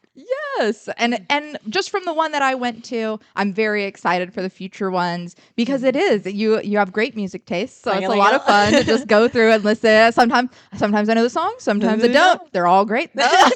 Yes. And just from the one that I went to, I'm very excited for the future ones because it is you have great music taste. So it's a lot of fun to just go through and listen. Sometimes I know the songs, sometimes I don't. They're all great though.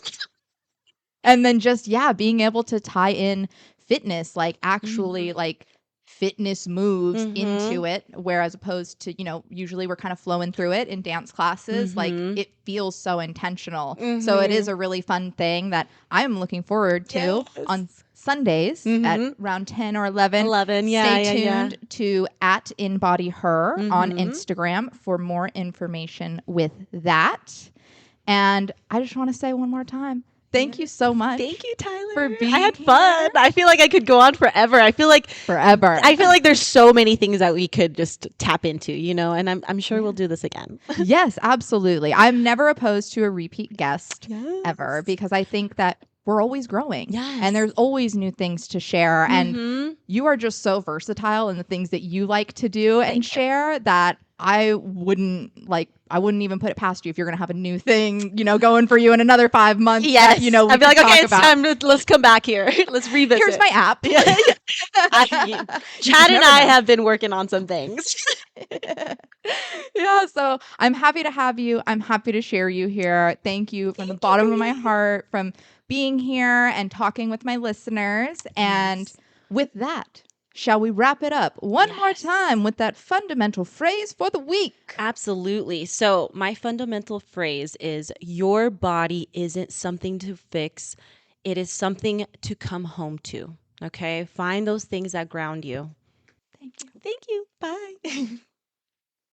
And then just being able to tie in fitness, like actually like fitness moves into it, whereas opposed to, usually we're kind of flowing through it in dance classes. Like it feels so intentional. So it is a really fun thing that I'm looking forward to on Sundays at around 10 or 11. 11, Stay tuned to at InBodyHER on Instagram for more information with that. And I just want to say one more time, thank you so much. Thank you, Tyler. For being I had here. fun. I feel like I could go on forever. I feel like there's so many things that we could just tap into, and I'm sure we'll do this again. Yes, absolutely. I'm never opposed to a repeat guest ever because I think that we're always growing. Yes. And there's always new things to share. And you are just so versatile in the things that you like to do and share that I wouldn't even put it past you if you're going to have a new thing, going for you in another 5 months. Yes. That, I'd be like, okay, it's time to, let's come back here. Let's revisit. Here's my app. Chad and I have been working on some things. Yeah, so I'm happy to have you. I'm happy to share you here. Thank you from the bottom of my heart from being here and talking with my listeners. And with that, shall we wrap it up one more time with that fundamental phrase for the week? Absolutely. So my fundamental phrase is your body isn't something to fix. It is something to come home to. Okay. Find those things that ground you. Thank you. Thank you. Bye.